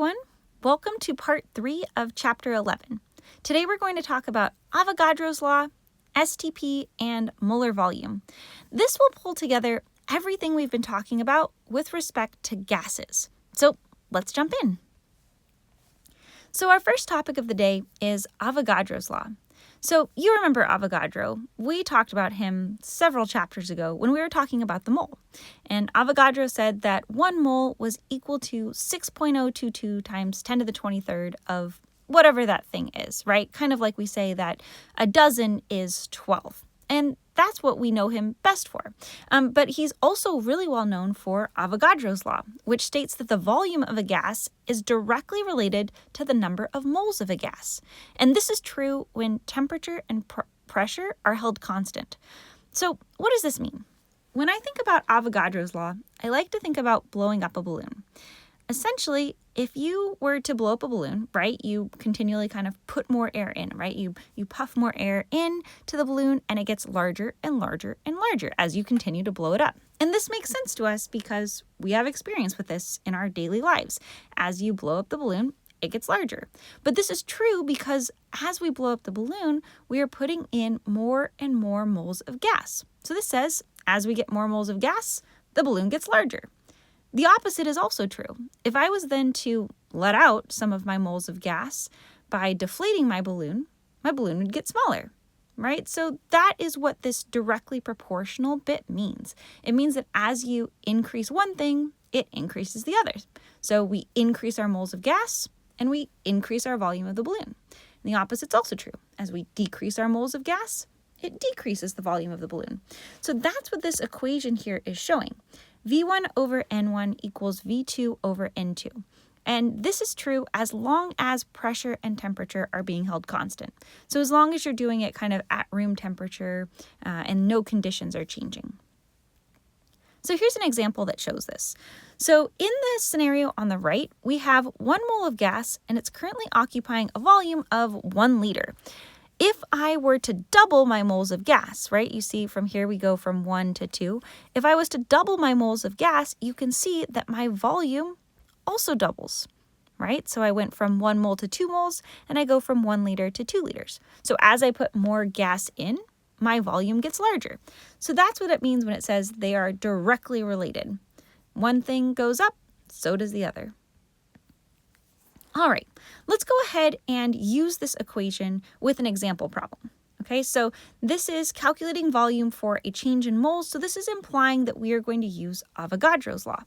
everyone. Welcome to part 3 of chapter 11. Today we're going to talk about Avogadro's law, STP, and molar volume. This will pull together everything we've been talking about with respect to gases. So let's jump in. So our first topic of the day is Avogadro's law. So you remember Avogadro. We talked about him several chapters ago when we were talking about the mole. And Avogadro said that 1 mole was equal to 6.022 times 10 to the 23rd of whatever that thing is, right? Kind of like we say that a dozen is 12. And that's what we know him best for. But he's also really well known for Avogadro's law, which states that the volume of a gas is directly related to the number of moles of a gas. And this is true when temperature and pressure are held constant. So what does this mean? When I think about Avogadro's law, I like to think about blowing up a balloon. Essentially, if you were to blow up a balloon, right, you continually kind of put more air in, right? You puff more air in to the balloon and it gets larger and larger and larger as you continue to blow it up. And this makes sense to us because we have experience with this in our daily lives. As you blow up the balloon, it gets larger. But this is true because as we blow up the balloon, we are putting in more and more moles of gas. So this says, as we get more moles of gas, the balloon gets larger. The opposite is also true. If I was then to let out some of my moles of gas by deflating my balloon would get smaller, right? So that is what this directly proportional bit means. It means that as you increase one thing, it increases the others. So we increase our moles of gas and we increase our volume of the balloon. And the opposite's also true. As we decrease our moles of gas, it decreases the volume of the balloon. So that's what this equation here is showing. V1 over N1 equals V2 over N2. And this is true as long as pressure and temperature are being held constant. So as long as you're doing it kind of at room temperature and no conditions are changing. So here's an example that shows this. So in this scenario on the right, we have 1 mole of gas and it's currently occupying a volume of 1 liter. If I were to double my moles of gas, right, you see from here we go from 1 to 2. If I was to double my moles of gas, you can see that my volume also doubles, right? So I went from 1 mole to 2 moles, and I go from 1 liter to 2 liters. So as I put more gas in, my volume gets larger. So that's what it means when it says they are directly related. One thing goes up, so does the other. All right, let's go ahead and use this equation with an example problem. Okay, so this is calculating volume for a change in moles. So this is implying that we are going to use Avogadro's law.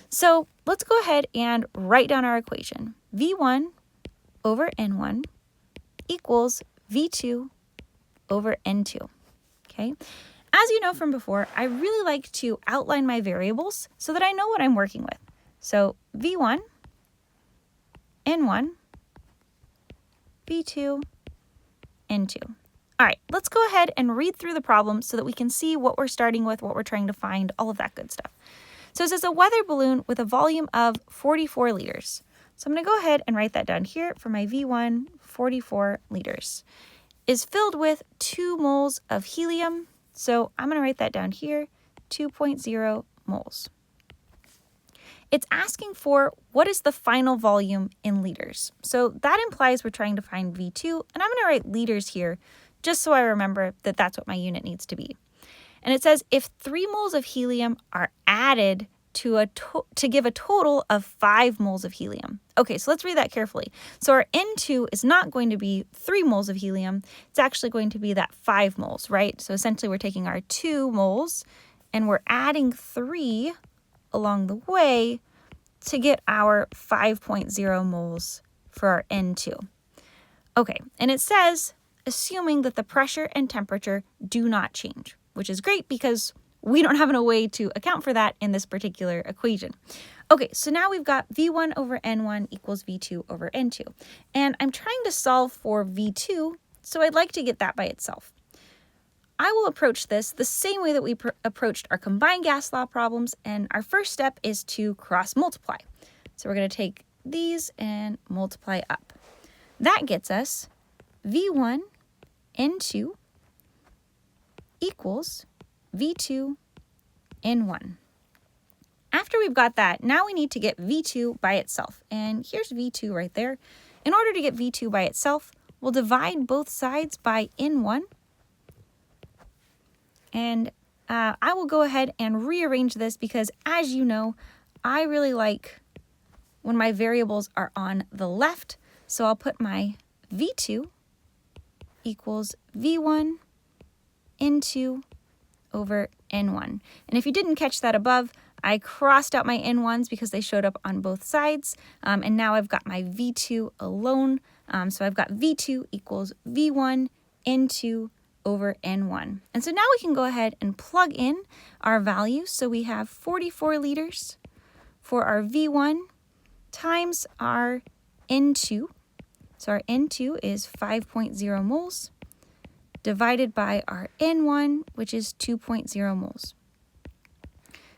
So let's go ahead and write down our equation. V1 over N1 equals V2 over N2. Okay, as you know from before, I really like to outline my variables so that I know what I'm working with. So V1, N1, V2, N2. All right, let's go ahead and read through the problem so that we can see what we're starting with, what we're trying to find, all of that good stuff. So it says a weather balloon with a volume of 44 liters. So I'm going to go ahead and write that down here for my V1, 44 liters. Is filled with 2 moles of helium. So I'm going to write that down here, 2.0 moles. It's asking for what is the final volume in liters. So that implies we're trying to find V2, and I'm going to write liters here just so I remember that that's what my unit needs to be. And it says if 3 moles of helium are added to give a total of 5 moles of helium. Okay, so let's read that carefully. So our N2 is not going to be 3 moles of helium. It's actually going to be that 5 moles, right? So essentially we're taking our 2 moles and we're adding 3 along the way to get our 5.0 moles for our N2. Okay, and it says, assuming that the pressure and temperature do not change, which is great because we don't have a way to account for that in this particular equation. Okay, so now we've got V1 over N1 equals V2 over N2. And I'm trying to solve for V2, so I'd like to get that by itself. I will approach this the same way that we approached our combined gas law problems, and our first step is to cross multiply. So we're going to take these and multiply up. That gets us V1 N2 equals V2 N1. After we've got that, now we need to get V2 by itself. And here's V2 right there. In order to get V2 by itself, we'll divide both sides by N1. And I will go ahead and rearrange this because, as you know, I really like when my variables are on the left. So I'll put my V2 equals V1 N2 over N1. And if you didn't catch that above, I crossed out my N1s because they showed up on both sides. And now I've got my V2 alone. So I've got V2 equals V1 N2 over N1. And so now we can go ahead and plug in our values. So we have 44 liters for our V1 times our N2. So our N2 is 5.0 moles divided by our N1, which is 2.0 moles.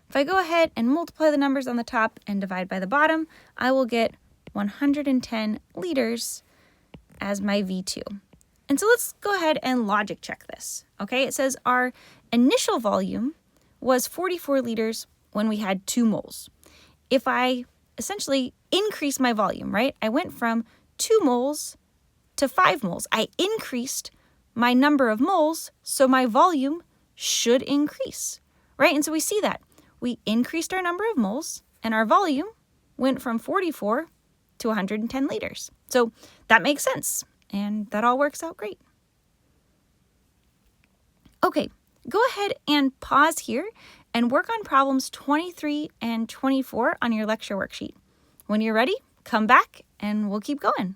If I go ahead and multiply the numbers on the top and divide by the bottom, I will get 110 liters as my V2. And so let's go ahead and logic check this. Okay, it says our initial volume was 44 liters when we had 2 moles. If I essentially increase my volume, right? I went from 2 moles to 5 moles. I increased my number of moles, so my volume should increase, right? And so we see that. We increased our number of moles, and our volume went from 44 to 110 liters. So that makes sense, and that all works out great. Okay, go ahead and pause here and work on problems 23 and 24 on your lecture worksheet. When you're ready, come back and we'll keep going.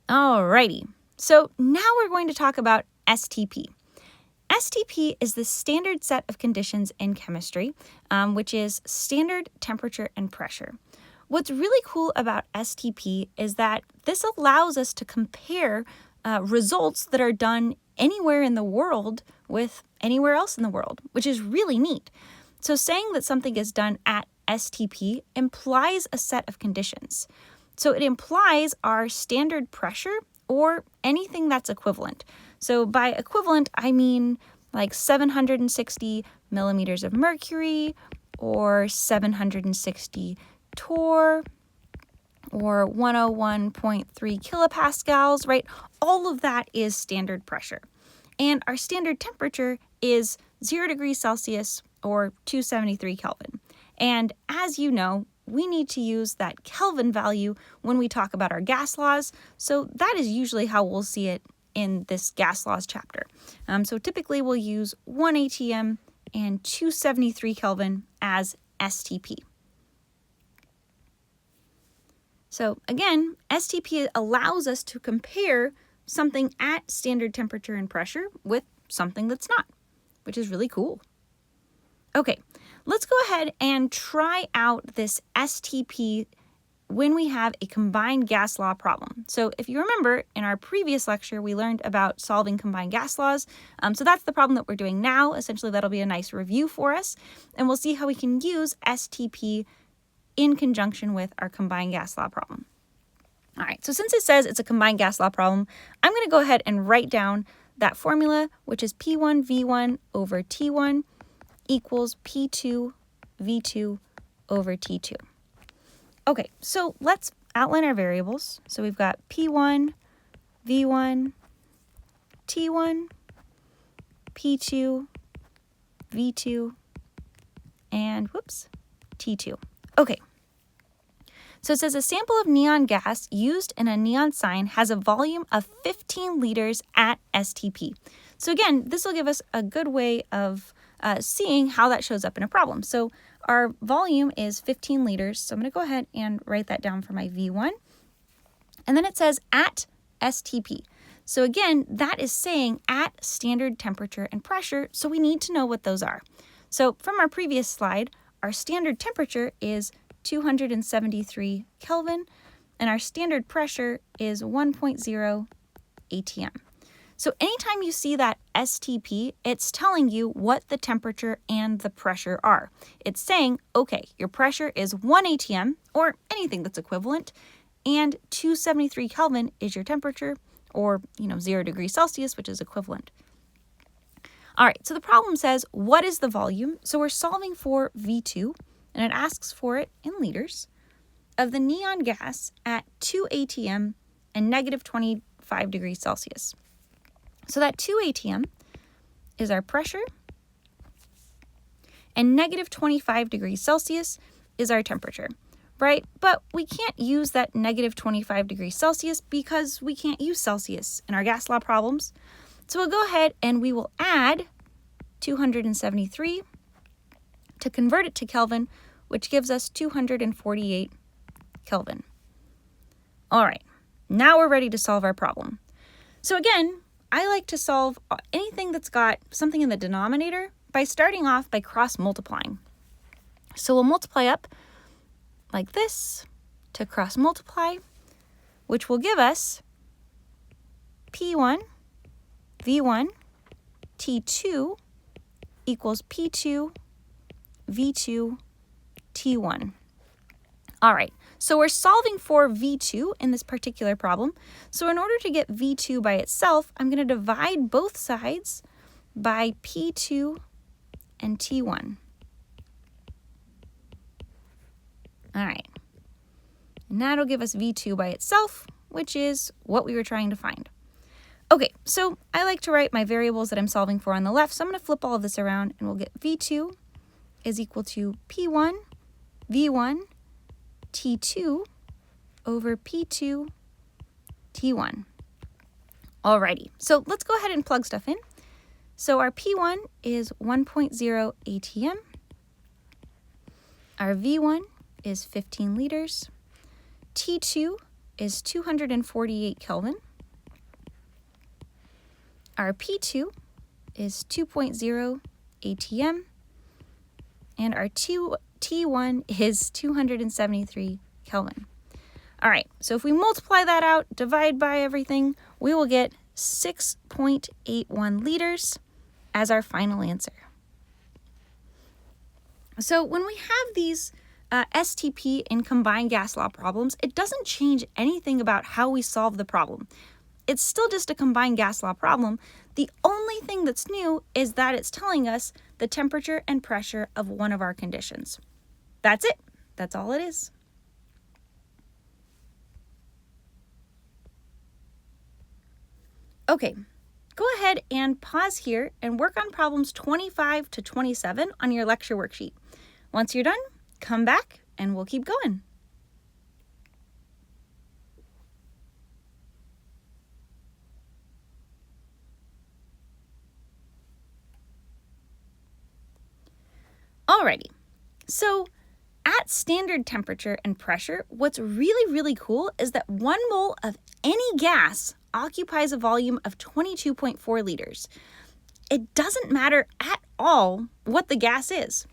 Alrighty, so now we're going to talk about STP. STP is the standard set of conditions in chemistry, which is standard temperature and pressure. What's really cool about STP is that this allows us to compare results that are done anywhere in the world with anywhere else in the world, which is really neat. So saying that something is done at STP implies a set of conditions. So it implies our standard pressure or anything that's equivalent. So by equivalent, I mean like 760 millimeters of mercury or 760 torr or 101.3 kilopascals, right? All of that is standard pressure. And our standard temperature is 0 degrees Celsius or 273 Kelvin. And as you know, we need to use that Kelvin value when we talk about our gas laws. So that is usually how we'll see it in this gas laws chapter. So typically we'll use 1 atm and 273 Kelvin as STP. So again, STP allows us to compare something at standard temperature and pressure with something that's not, which is really cool. Okay, let's go ahead and try out this STP when we have a combined gas law problem. So if you remember, in our previous lecture, we learned about solving combined gas laws. So that's the problem that we're doing now. Essentially, that'll be a nice review for us. And we'll see how we can use STP in conjunction with our combined gas law problem. All right, so since it says it's a combined gas law problem, I'm going to go ahead and write down that formula, which is P1V1 over T1 equals P2 V2 over T2. Okay, so let's outline our variables. So we've got P1, V1, T1, P2, V2, and T2. Okay, so it says a sample of neon gas used in a neon sign has a volume of 15 liters at STP. So again, this will give us a good way of seeing how that shows up in a problem. So our volume is 15 liters. So I'm going to go ahead and write that down for my V1. And then it says at STP. So again, that is saying at standard temperature and pressure. So we need to know what those are. So from our previous slide, our standard temperature is 273 Kelvin, and our standard pressure is 1.0 atm. So anytime you see that STP, it's telling you what the temperature and the pressure are. It's saying, okay, your pressure is 1 atm, or anything that's equivalent, and 273 Kelvin is your temperature, or, 0 degrees Celsius, which is equivalent. All right, so the problem says, what is the volume? So we're solving for V2, and it asks for it in liters, of the neon gas at 2 atm and negative 25 degrees Celsius. So that 2 atm is our pressure, and negative 25 degrees Celsius is our temperature, right? But we can't use that negative 25 degrees Celsius because we can't use Celsius in our gas law problems. So we'll go ahead and we will add 273 to convert it to Kelvin, which gives us 248 Kelvin. All right, now we're ready to solve our problem. So again, I like to solve anything that's got something in the denominator by starting off by cross multiplying. So we'll multiply up like this to cross multiply, which will give us P1 V1 T2 equals P2 V2 T1. All right, so we're solving for V2 in this particular problem. So in order to get V2 by itself, I'm going to divide both sides by P2 and T1. All right, and that'll give us V2 by itself, which is what we were trying to find. Okay, so I like to write my variables that I'm solving for on the left, so I'm going to flip all of this around, and we'll get V2 is equal to P1 V1 T2 over P2 T1. Alrighty, so let's go ahead and plug stuff in. So our P1 is 1.0 atm. Our V1 is 15 liters. T2 is 248 Kelvin. Our P2 is 2.0 atm. And our T1 is 273 Kelvin. All right, so if we multiply that out, divide by everything, we will get 6.81 liters as our final answer. So when we have these STP and combined gas law problems, it doesn't change anything about how we solve the problem. It's still just a combined gas law problem. The only thing that's new is that it's telling us the temperature and pressure of one of our conditions. That's it. That's all it is. Okay, go ahead and pause here and work on problems 25 to 27 on your lecture worksheet. Once you're done, come back and we'll keep going. Alrighty, so at standard temperature and pressure, what's really, really cool is that 1 mole of any gas occupies a volume of 22.4 liters. It doesn't matter at all what the gas is.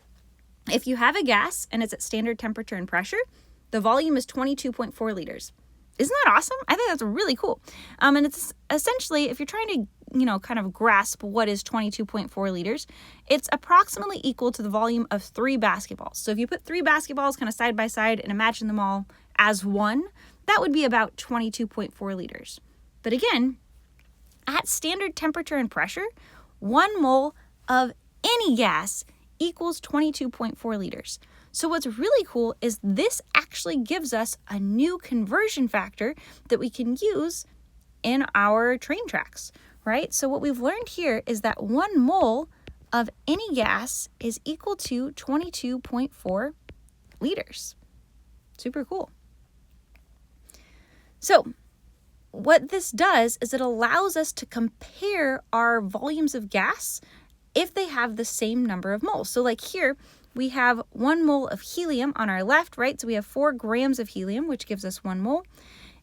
If you have a gas and it's at standard temperature and pressure, the volume is 22.4 liters. Isn't that awesome? I think that's really cool. And it's essentially, if you're trying to, kind of grasp what is 22.4 liters, it's approximately equal to the volume of 3 basketballs. So if you put 3 basketballs kind of side by side and imagine them all as one, that would be about 22.4 liters. But again, at standard temperature and pressure, 1 mole of any gas equals 22.4 liters. So what's really cool is this actually gives us a new conversion factor that we can use in our train tracks, right? So what we've learned here is that 1 mole of any gas is equal to 22.4 liters. Super cool. So what this does is it allows us to compare our volumes of gas if they have the same number of moles. So like here, we have 1 mole of helium on our left, right? So we have 4 grams of helium, which gives us 1 mole.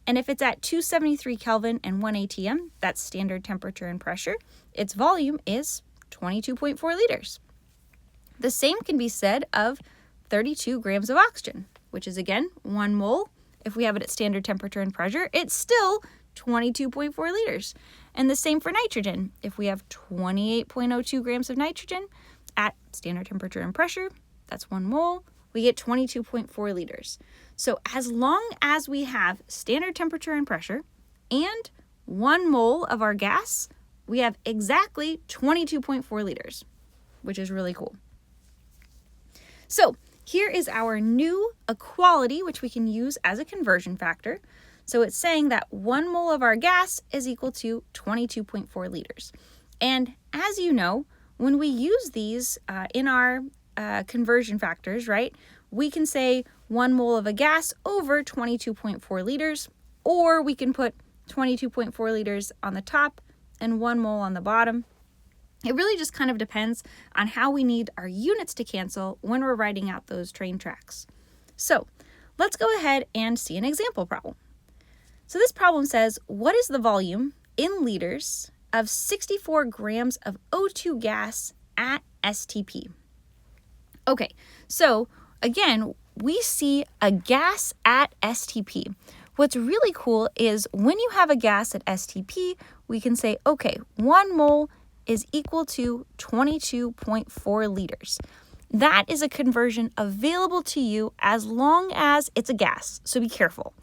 And if it's at 273 Kelvin and 1 atm, that's standard temperature and pressure, its volume is 22.4 liters. The same can be said of 32 grams of oxygen, which is again 1 mole. If we have it at standard temperature and pressure, it's still 22.4 liters. And the same for nitrogen. If we have 28.02 grams of nitrogen at standard temperature and pressure, that's 1 mole, we get 22.4 liters. So as long as we have standard temperature and pressure and 1 mole of our gas, we have exactly 22.4 liters, which is really cool. So here is our new equality, which we can use as a conversion factor. So it's saying that 1 mole of our gas is equal to 22.4 liters. And as you know, when we use these in our conversion factors, right, we can say 1 mole of a gas over 22.4 liters, or we can put 22.4 liters on the top and 1 mole on the bottom. It really just kind of depends on how we need our units to cancel when we're writing out those train tracks. So let's go ahead and see an example problem. So this problem says, what is the volume in liters of 64 grams of O2 gas at STP? Okay, so again, we see a gas at STP. What's really cool is when you have a gas at STP, we can say, okay, 1 mole is equal to 22.4 liters. That is a conversion available to you as long as it's a gas, so be careful.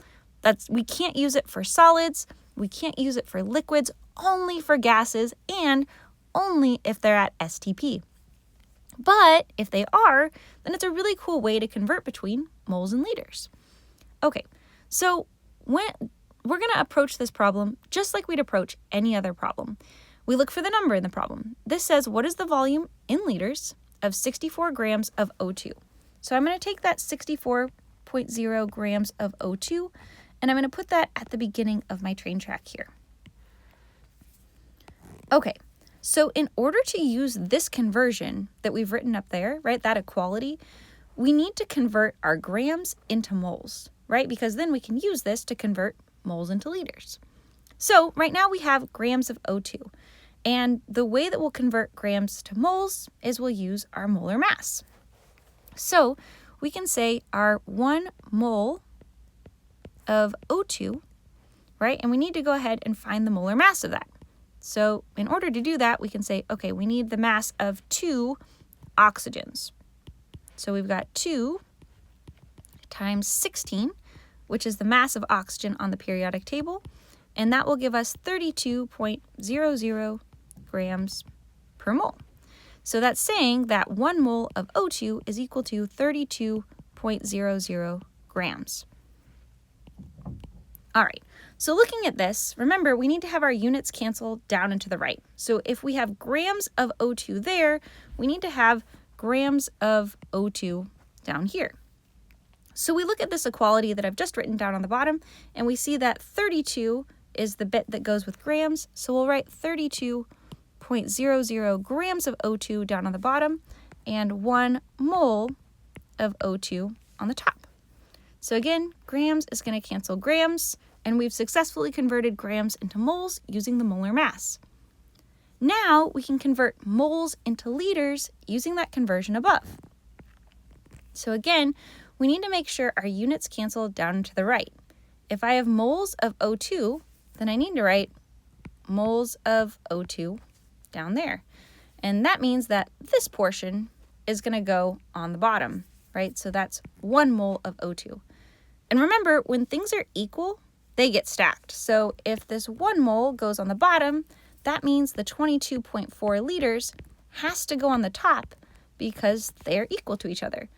We can't use it for solids, we can't use it for liquids, only for gases, and only if they're at STP. But if they are, then it's a really cool way to convert between moles and liters. Okay, so we're going to approach this problem just like we'd approach any other problem. We look for the number in the problem. This says, what is the volume in liters of 64 grams of O2? So I'm going to take that 64.0 grams of O2, and I'm going to put that at the beginning of my train track here. Okay, so in order to use this conversion that we've written up there, right, that equality, we need to convert our grams into moles, right? Because then we can use this to convert moles into liters. So right now we have grams of O2. And the way that we'll convert grams to moles is we'll use our molar mass. So we can say our 1 mole of O2, right? And we need to go ahead and find the molar mass of that. So in order to do that, we can say, okay, we need the mass of 2 oxygens. So we've got 2 times 16, which is the mass of oxygen on the periodic table, and that will give us 32.00 grams per mole. So that's saying that 1 mole of O2 is equal to 32.00 grams. All right, so looking at this, remember we need to have our units cancel down and to the right. So if we have grams of O2 there, we need to have grams of O2 down here. So we look at this equality that I've just written down on the bottom, and we see that 32 is the bit that goes with grams, so we'll write 32.00 grams of O2 down on the bottom, and 1 mole of O2 on the top. So again, grams is going to cancel grams, and we've successfully converted grams into moles using the molar mass. Now we can convert moles into liters using that conversion above. So again, we need to make sure our units cancel down and to the right. If I have moles of O2, then I need to write moles of O2 down there. And that means that this portion is going to go on the bottom, right? So that's 1 mole of O2. And remember, when things are equal, they get stacked. So if this 1 mole goes on the bottom, that means the 22.4 liters has to go on the top because they're equal to each other.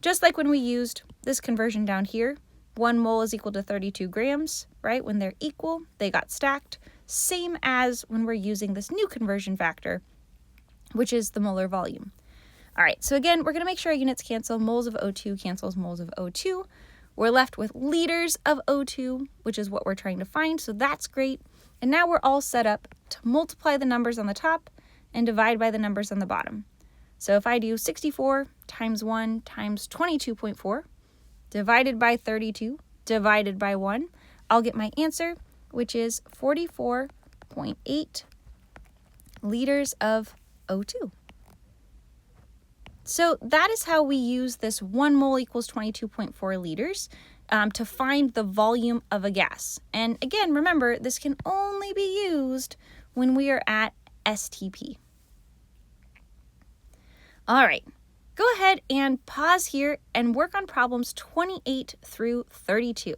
Just like when we used this conversion down here, 1 mole is equal to 32 grams, right? When they're equal, they got stacked. Same as when we're using this new conversion factor, which is the molar volume. All right, so again, we're going to make sure our units cancel. Moles of O2 cancels moles of O2. We're left with liters of O2, which is what we're trying to find, so that's great. And now we're all set up to multiply the numbers on the top and divide by the numbers on the bottom. So if I do 64 times 1 times 22.4 divided by 32 divided by 1, I'll get my answer, which is 44.8 liters of O2. So that is how we use this 1 mole equals 22.4 liters to find the volume of a gas. And again, remember, this can only be used when we are at STP. All right, go ahead and pause here and work on problems 28 through 32.